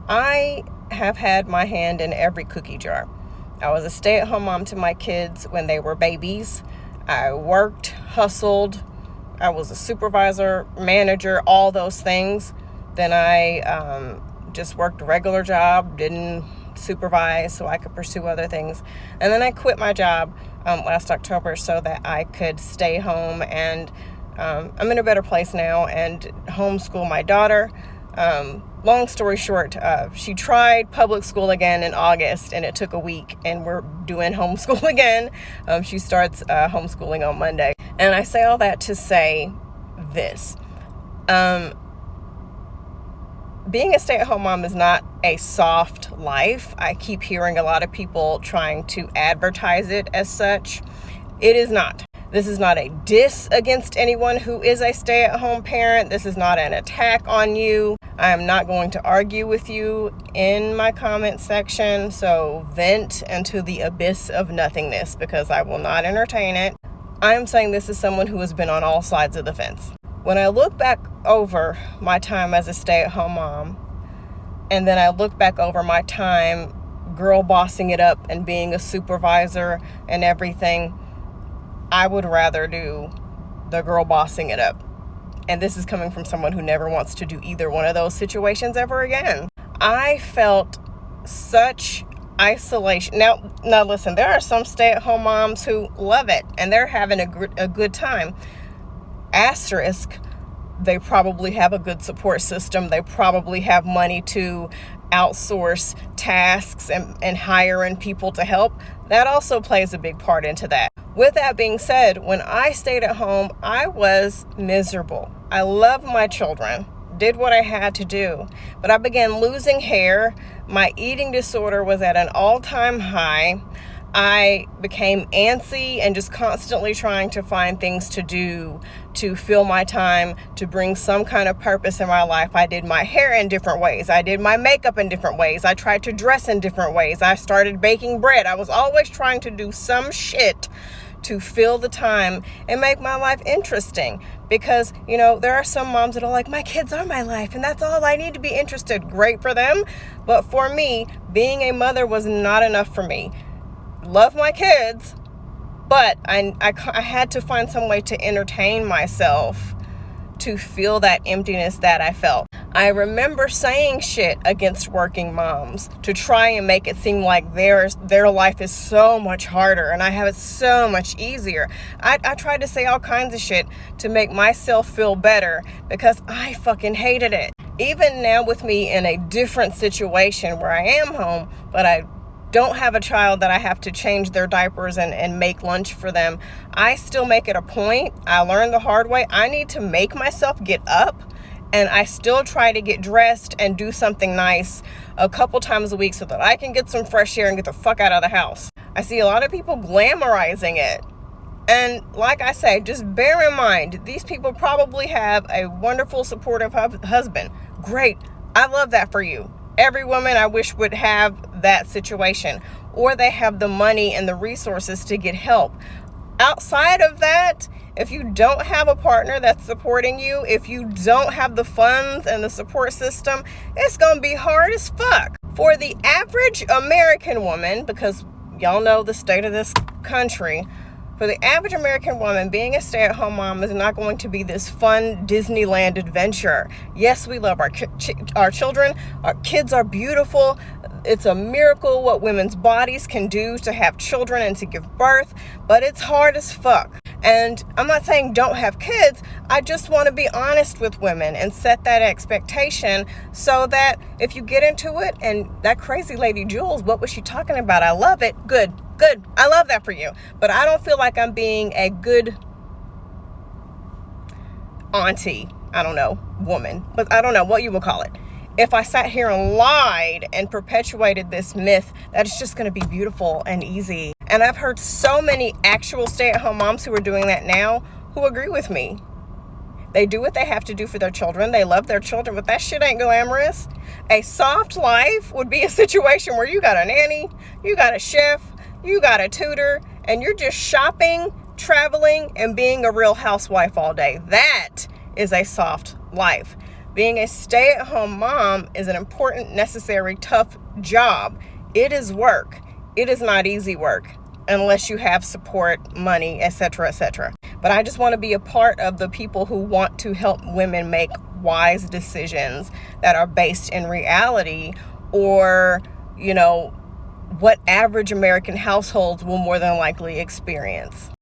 I have had my hand in every cookie jar. I was a stay-at-home mom to my kids when they were babies. I worked, hustled. I was a supervisor, manager, all those things. Then I just worked a regular job, didn't supervise so I could pursue other things. And then I quit my job last October so that I could stay home, and I'm in a better place now and homeschool my daughter. Long story short, she tried public school again in August, and it took a week, and we're doing homeschool again. She starts homeschooling on Monday. And I say all that to say this. Being a stay-at-home mom is not a soft life. I keep hearing a lot of people trying to advertise it as such. It is not. This is not a diss against anyone who is a stay-at-home parent. This is not an attack on you. I am not going to argue with you in my comment section, so vent into the abyss of nothingness because I will not entertain it. I am saying this is someone who has been on all sides of the fence. When I look back over my time as a stay-at-home mom, and then I look back over my time girl bossing it up and being a supervisor and everything, I would rather do the girl bossing it up. And this is coming from someone who never wants to do either one of those situations ever again. I felt such isolation. Now listen, there are some stay-at-home moms who love it and they're having a good time. Asterisk, they probably have a good support system. They probably have money to outsource tasks and hiring people to help. That also plays a big part into that. With that being said, when I stayed at home, I was miserable. I loved my children, did what I had to do, but I began losing hair. My eating disorder was at an all-time high. I became antsy and just constantly trying to find things to do to fill my time, to bring some kind of purpose in my life. I did my hair in different ways. I did my makeup in different ways. I tried to dress in different ways. I started baking bread. I was always trying to do some shit to fill the time and make my life interesting. Because, there are some moms that are like, my kids are my life and that's all I need to be interested. Great for them. But for me, being a mother was not enough for me. Love my kids, but I had to find some way to entertain myself to feel that emptiness that I felt. I remember saying shit against working moms to try and make it seem like their life is so much harder and I have it so much easier. I tried to say all kinds of shit to make myself feel better because I fucking hated it. Even now with me in a different situation where I am home, but I don't have a child that I have to change their diapers and make lunch for them, I still make it a point. I learned the hard way. I need to make myself get up, and I still try to get dressed and do something nice a couple times a week so that I can get some fresh air and get the fuck out of the house. I see a lot of people glamorizing it. And like I say, just bear in mind, these people probably have a wonderful, supportive husband. Great. I love that for you. Every woman I wish would have that situation, or they have the money and the resources to get help. Outside of that, if you don't have a partner that's supporting you, if you don't have the funds and the support system, it's going to be hard as fuck. For the average American woman, because y'all know the state of this country, for the average American woman, being a stay-at-home mom is not going to be this fun Disneyland adventure. Yes, we love our children. Our kids are beautiful. It's a miracle what women's bodies can do to have children and to give birth, but it's hard as fuck. And I'm not saying don't have kids. I just want to be honest with women and set that expectation so that if you get into it, and that crazy lady Jules, what was she talking about? I love it. Good. I love that for you. But I don't feel like I'm being a good auntie, woman, but I don't know what you would call it. If I sat here and lied and perpetuated this myth that it's just going to be beautiful and easy. And I've heard so many actual stay-at-home moms who are doing that now who agree with me. They do what they have to do for their children. They love their children, but that shit ain't glamorous. A soft life would be a situation where you got a nanny, you got a chef, you got a tutor, and you're just shopping, traveling, and being a real housewife all day. That is a soft life. Being a stay-at-home mom is an important, necessary, tough job. It is work. It is not easy work unless you have support, money, etc., etc. But I just want to be a part of the people who want to help women make wise decisions that are based in reality, or, what average American households will more than likely experience.